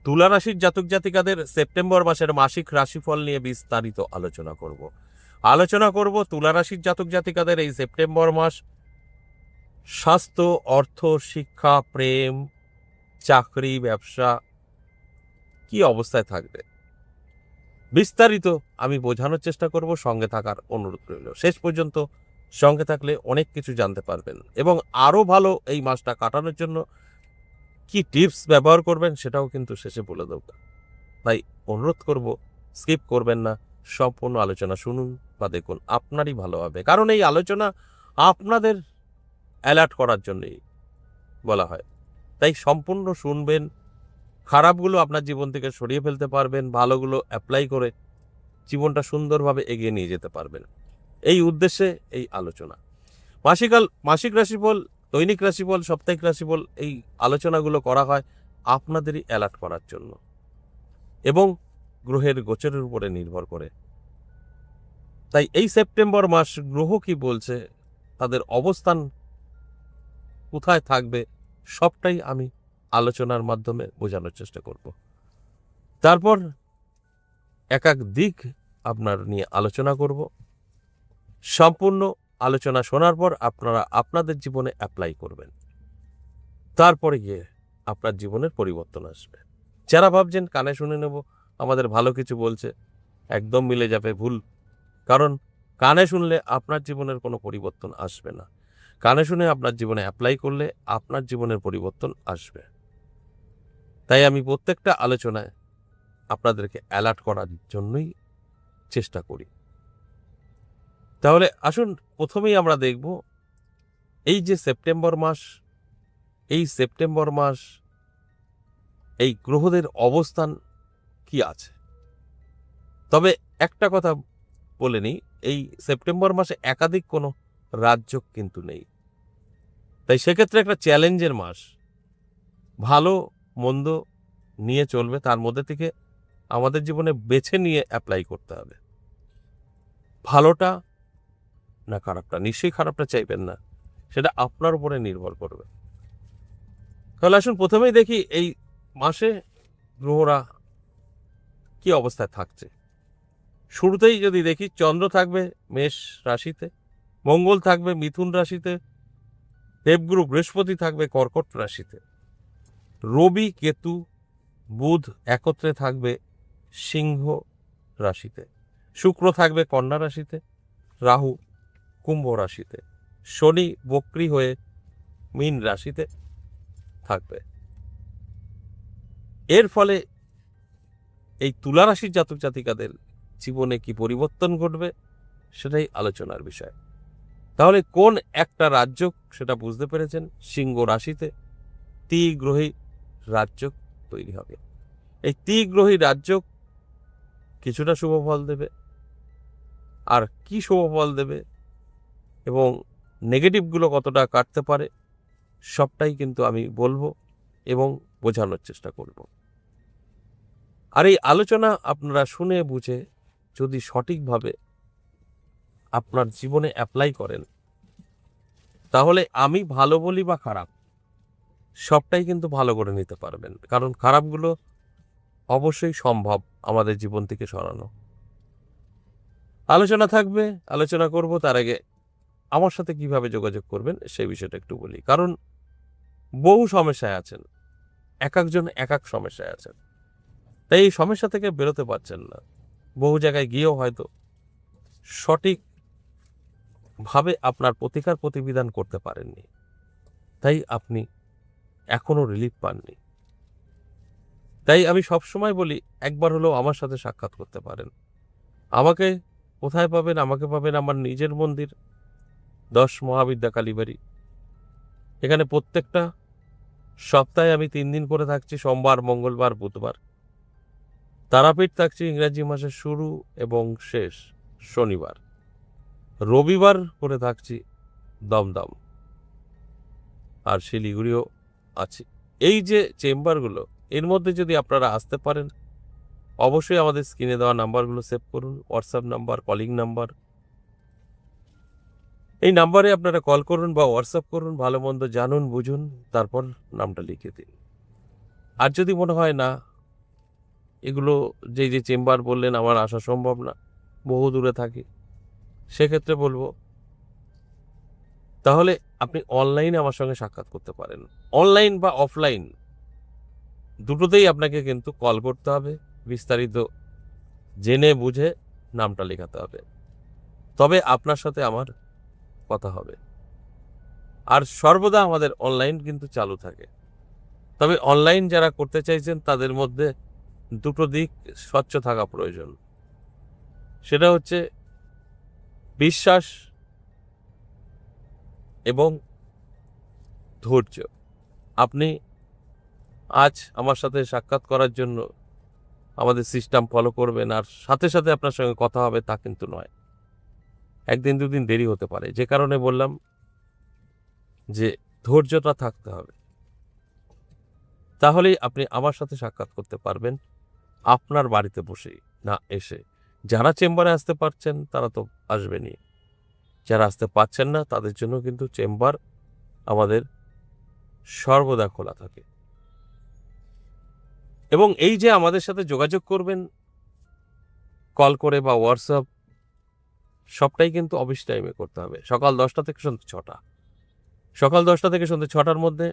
তুলা রাশির জাতক জাতিকাদের সেপ্টেম্বর মাসের মাসিক রাশিফল নিয়ে বিস্তারিত আলোচনা করব তুলা রাশির জাতক জাতিকাদের এই সেপ্টেম্বর মাস স্বাস্থ্য, অর্থ, শিক্ষা, প্রেম, চাকরি, ব্যবসা কি অবস্থায় থাকবে বিস্তারিত আমি বোঝানোর চেষ্টা করব। সঙ্গে থাকার অনুরোধ রইল। শেষ পর্যন্ত সঙ্গে থাকলে অনেক কিছু জানতে পারবেন এবং আরও ভালো এই মাসটা কাটানোর জন্য কি টিপস ব্যবহার করবেন সেটাও কিন্তু শেষে বলে দেব। তাই অনুরোধ করব, স্কিপ করবেন না, সম্পূর্ণ আলোচনা শুনুন বা দেখুন, আপনারই ভালো হবে। কারণ এই আলোচনা আপনাদের অ্যালার্ট করার জন্যই বলা হয়। তাই সম্পূর্ণ শুনবেন, খারাপগুলো আপনার জীবন থেকে সরিয়ে ফেলতে পারবেন, ভালোগুলো অ্যাপ্লাই করে জীবনটা সুন্দরভাবে এগিয়ে নিয়ে যেতে পারবেন। এই উদ্দেশ্যে এই আলোচনা। মাসিক রাশিফল, দৈনিক রাশিফল, সাপ্তাহিক রাশিফল, এই আলোচনাগুলো করা হয় আপনাদেরই অ্যালার্ট করার জন্য এবং গ্রহের গোচরের উপরে নির্ভর করে। তাই এই সেপ্টেম্বর মাস গ্রহ কি বলছে, তাদের অবস্থান কোথায় থাকবে, সবটাই আমি আলোচনার মাধ্যমে বোঝানোর চেষ্টা করব। তারপর এক এক দিক আপনার নিয়ে আলোচনা করব। সম্পূর্ণ আলোচনা শোনার পর আপনারা আপনাদের জীবনে অ্যাপ্লাই করবেন। তারপরে গিয়ে আপনার জীবনের পরিবর্তন আসবে। যারা ভাবছেন কানে শুনে নেব, আমাদের ভালো কিছু বলছে, একদম মিলে যাবে, ভুল। কারণ কানে শুনলে আপনার জীবনের কোনো পরিবর্তন আসবে না। কানে শুনে আপনার জীবনে অ্যাপ্লাই করলে আপনার জীবনের পরিবর্তন আসবে। তাই আমি প্রত্যেকটা আলোচনায় আপনাদেরকে অ্যালার্ট করার জন্যই চেষ্টা করি। তাহলে আসুন, প্রথমেই আমরা দেখব এই যে সেপ্টেম্বর মাস, এই সেপ্টেম্বর মাস এই গ্রহদের অবস্থান কি আছে। তবে একটা কথা বলে নিই, এই সেপ্টেম্বর মাসে একাধিক কোনো রাজ্য কিন্তু নেই। তাই সেক্ষেত্রে একটা চ্যালেঞ্জের মাস। ভালো মন্দ নিয়ে চলবে, তার মধ্যে থেকে আমাদের জীবনে বেছে নিয়ে অ্যাপ্লাই করতে হবে। ভালোটা না খারাপটা, নিশ্চয়ই খারাপটা চাইবেন না, সেটা আপনার উপরে নির্ভর করবে। তাহলে আসুন প্রথমেই দেখি এই মাসে গ্রহরা কি অবস্থায় থাকছে। শুরুতেই যদি দেখি, চন্দ্র থাকবে মেষ রাশিতে, মঙ্গল থাকবে মিথুন রাশিতে, দেবগুরু বৃহস্পতি থাকবে কর্কট রাশিতে, রবি কেতু বুধ একত্রে থাকবে সিংহ রাশিতে, শুক্র থাকবে কন্যা রাশিতে, রাহু কুম্ভ রাশিতে, শনি বক্রী হয়ে মীন রাশিতে থাকবে। এর ফলে এই তুলা রাশির জাতক জাতিকাদের জীবনে কি পরিবর্তন ঘটবে সেটাই আলোচনার বিষয়। তাহলে কোন একটা রাজ্য সেটা বুঝতে পেরেছেন, সিংহ রাশিতে ত্রিগ্রহী রাজ্য তৈরি হবে। এই ত্রিগ্রহী রাজ্য কিছুটা শুভ ফল দেবে, আর কি শুভ ফল দেবে এবং নেগেটিভগুলো কতটা কাটতে পারে সবটাই কিন্তু আমি বলবো এবং বোঝানোর চেষ্টা করব। আর এই আলোচনা আপনারা শুনে বুঝে যদি সঠিকভাবে আপনার জীবনে অ্যাপ্লাই করেন, তাহলে আমি ভালো বলি বা খারাপ, সবটাই কিন্তু ভালো করে নিতে পারবেন। কারণ খারাপগুলো অবশ্যই সম্ভব আমাদের জীবন থেকে সরানো। আলোচনা থাকবে, আলোচনা করব। তার আগে আমার সাথে কিভাবে যোগাযোগ করবেন সেই বিষয়টা একটু বলি। কারণ বহু সমস্যায় আছেন, এক একজন এক এক সমস্যায় আছেন, তাই এই সমস্যা থেকে বেরোতে পারছেন না। বহু জায়গায় গিয়েও হয়তো সঠিকভাবে আপনার প্রতিবিধান করতে পারেননি, তাই আপনি এখনো রিলিফ পাননি। তাই আমি সবসময় বলি, একবার হলেও আমার সাথে সাক্ষাৎ করতে পারেন। আমাকে কোথায় পাবেন? আমাকে পাবেন আমার নিজের মন্দির 10 মহাবিদ্যা কালীবাড়ি। এখানে প্রত্যেকটা সপ্তাহে আমি 3 দিন করে থাকছি, সোমবার, মঙ্গলবার, বুধবার। তারাপীঠ থাকছি ইংরাজি মাসের শুরু এবং শেষ শনিবার। রবিবার করে থাকছি দমদম আর শিলিগুড়িও আছি। এই যে চেম্বারগুলো, এর মধ্যে যদি আপনারা আসতে পারেন, অবশ্যই আমাদের স্ক্রিনে দেওয়া নাম্বারগুলো সেভ করুন, হোয়াটসঅ্যাপ নাম্বার, কলিং নাম্বার। এই নাম্বারে আপনারা কল করুন বা হোয়াটসঅ্যাপ করুন, ভালো মন্দ জানুন, বুঝুন, তারপর নামটা লিখে দিন। আর যদি মনে হয় না এগুলো যে চেম্বার বললেন আমার আসা সম্ভব না, বহু দূরে থাকি, সেক্ষেত্রে বলবো তাহলে আপনি অনলাইনে আমার সঙ্গে সাক্ষাৎ করতে পারেন। অনলাইন বা অফলাইন দুটোতেই আপনাকে কিন্তু কল করতে হবে, বিস্তারিত জেনে বুঝে নামটা লেখাতে হবে, তবে আপনার সাথে আমার কথা হবে। আর সর্বদা আমাদের অনলাইন কিন্তু চালু থাকে, তবে অনলাইন যারা করতে চাইছেন তাদের মধ্যে দুটো দিক স্বচ্ছ থাকা প্রয়োজন। সেটা হচ্ছে বিশ্বাস এবং ধৈর্য। আপনি আজ আমার সাথে সাক্ষাৎ করার জন্য আমাদের সিস্টেম ফলো করবেন আর সাথে সাথে আপনার সঙ্গে কথা হবে তা কিন্তু নয়, একদিন দুদিন দেরি হতে পারে। যে কারণে বললাম যে ধৈর্যটা থাকতে হবে, তাহলেই আপনি আমার সাথে সাক্ষাৎ করতে পারবেন আপনার বাড়িতে বসেই, না এসে। যারা চেম্বারে আসতে পারছেন তারা তো আসবেনই, যারা আসতে পারছেন না তাদের জন্য কিন্তু চেম্বার আমাদের সর্বদা খোলা থাকে। এবং এই যে আমাদের সাথে যোগাযোগ করবেন কল করে বা হোয়াটসঅ্যাপ, সবটাই কিন্তু অফিস টাইমে করতে হবে, সকাল 10টা থেকে সন্ধ্যে 6টা। সকাল 10টা থেকে সন্ধ্যে 6টার মধ্যে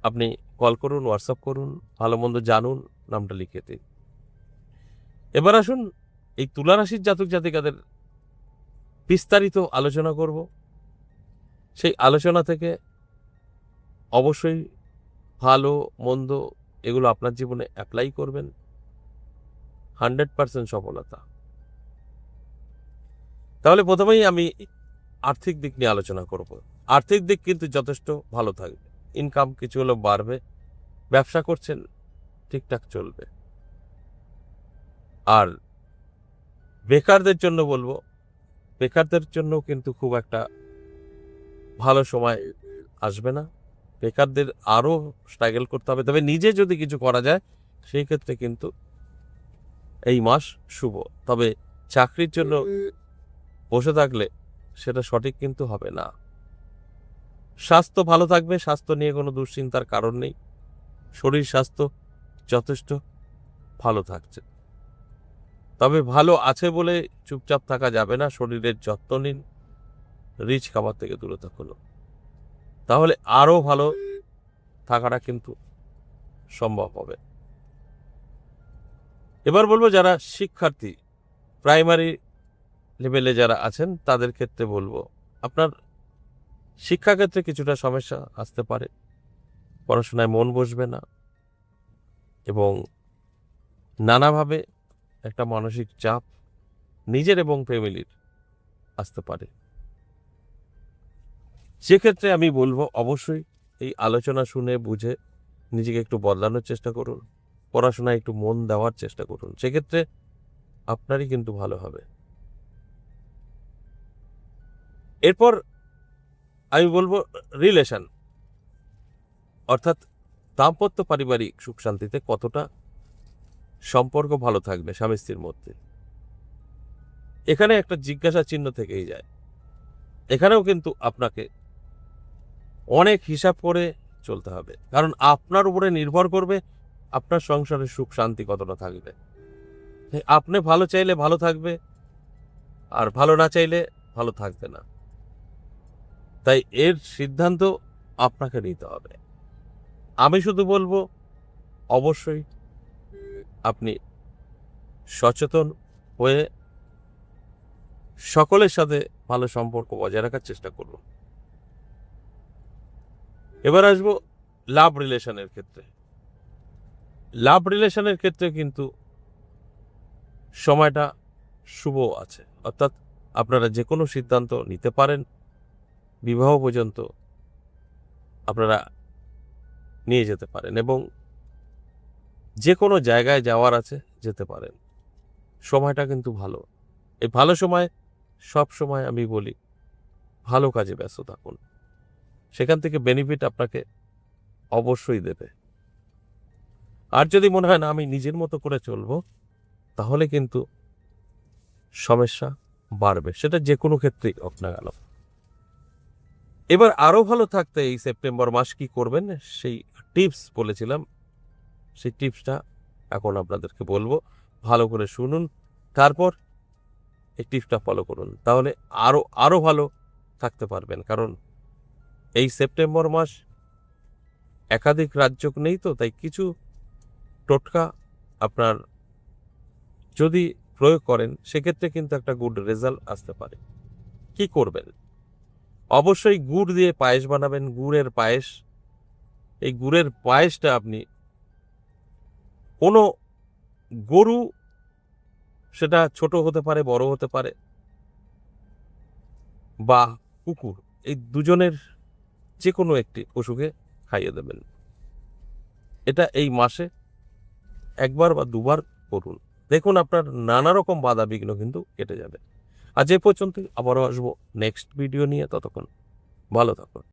আপনি কল করুন, হোয়াটসঅ্যাপ করুন, ভালো মন্দ জানুন, নামটা লিখে দিন। এবার আসুন এই তুলা রাশির জাতক জাতিকাদের বিস্তারিত আলোচনা করব। সেই আলোচনা থেকে অবশ্যই ভালো মন্দ এগুলো আপনার জীবনে অ্যাপ্লাই করবেন, 100% সফলতা। তাহলে প্রথমেই আমি আর্থিক দিক নিয়ে আলোচনা করব। আর্থিক দিক কিন্তু যথেষ্ট ভালো থাকবে, ইনকাম কিছু হলেও বাড়বে, ব্যবসা করছেন ঠিকঠাক চলবে। আর বেকারদের জন্য বলবো, বেকারদের জন্য কিন্তু খুব একটা ভালো সময় আসবে না, বেকারদের আরও স্ট্রাগল করতে হবে। তবে নিজে যদি কিছু করা যায় সেই ক্ষেত্রে কিন্তু এই মাস শুভ। তবে চাকরির জন্য বসে থাকলে সেটা সঠিক কিন্তু হবে না। স্বাস্থ্য ভালো থাকবে, স্বাস্থ্য নিয়ে কোনো দুশ্চিন্তার কারণ নেই, শরীর স্বাস্থ্য যথেষ্ট ভালো থাকছে। তবে ভালো আছে বলে চুপচাপ থাকা যাবে না, শরীরের যত্ন নিন, রিচ খাবার থেকে দূরে থাকুন, তাহলে আরও ভালো থাকাটা কিন্তু সম্ভব হবে। এবার বলবো যারা শিক্ষার্থী, প্রাইমারি লেভেলে যারা আছেন তাদের ক্ষেত্রে বলবো আপনার শিক্ষাক্ষেত্রে কিছুটা সমস্যা আসতে পারে, পড়াশোনায় মন বসবে না এবং নানাভাবে একটা মানসিক চাপ নিজের এবং ফ্যামিলির আসতে পারে। সেক্ষেত্রে আমি বলবো অবশ্যই এই আলোচনা শুনে বুঝে নিজেকে একটু বদলানোর চেষ্টা করুন, পড়াশোনায় একটু মন দেওয়ার চেষ্টা করুন, সেক্ষেত্রে আপনারই কিন্তু ভালো হবে। এরপর আমি বলবো রিলেশন, অর্থাৎ দাম্পত্য পারিবারিক সুখ শান্তিতে কতটা সম্পর্ক ভালো থাকবে স্বামী স্ত্রীর মধ্যে, এখানে একটা জিজ্ঞাসা চিহ্ন থেকেই যায়। এখানেও কিন্তু আপনাকে অনেক হিসাব করে চলতে হবে, কারণ আপনার উপরে নির্ভর করবে আপনার সংসারের সুখ শান্তি কতটা থাকবে। আপনি ভালো চাইলে ভালো থাকবে, আর ভালো না চাইলে ভালো থাকবে না। তাই এর সিদ্ধান্ত আপনাকে নিতে হবে। আমি শুধু বলবো অবশ্যই আপনি সচেতন হয়ে সকলের সাথে ভালো সম্পর্ক বজায় রাখার চেষ্টা করুন। এবার আসবো লাভ রিলেশনের ক্ষেত্রে। লাভ রিলেশনের ক্ষেত্রে কিন্তু সময়টা শুভ আছে, অর্থাৎ আপনারা যে কোনো সিদ্ধান্ত নিতে পারেন, বিবাহ পর্যন্ত আপনারা নিয়ে যেতে পারেন এবং যে কোনো জায়গায় যাওয়ার আছে যেতে পারেন। সময়টা কিন্তু ভালো। এই ভালো সময় সব সময় আমি বলি ভালো কাজে ব্যস্ত থাকুন, সেখান থেকে বেনিফিট আপনাকে অবশ্যই দেবে। আর যদি মনে হয় না আমি নিজের মতো করে চলবো, তাহলে কিন্তু সমস্যা বাড়বে, সেটা যে কোনো ক্ষেত্রেই হোক না গেল। এবার আরও ভালো থাকতে এই সেপ্টেম্বর মাস কি করবেন সেই টিপস বলেছিলাম, সেই টিপসটা এখন আপনাদেরকে বলবো, ভালো করে শুনুন, তারপর এই টিপসটা ফলো করুন, তাহলে আরও ভালো থাকতে পারবেন। কারণ এই সেপ্টেম্বর মাস একাধিক রাজযোগ নেই তো, তাই কিছু টোটকা আপনার যদি প্রয়োগ করেন সেক্ষেত্রে কিন্তু একটা গুড রেজাল্ট আসতে পারে। কি করবেন? অবশ্যই গুড় দিয়ে পায়েস বানাবেন, গুড়ের পায়েস। এই গুড়ের পায়েসটা আপনি কোনো গরু, সেটা ছোট হতে পারে, বড় হতে পারে, বা কুকুর, এই দুজনের যে কোনো একটি পশুকে খাইয়ে দেবেন। এটা এই মাসে একবার বা দুবার করুন, দেখুন আপনার নানা রকম বাধা বিঘ্ন কিন্তু কেটে যাবে। আজ এ পর্যন্তই, আবারও আসবো নেক্সট ভিডিও নিয়ে। ততক্ষণ ভালো থাকুন।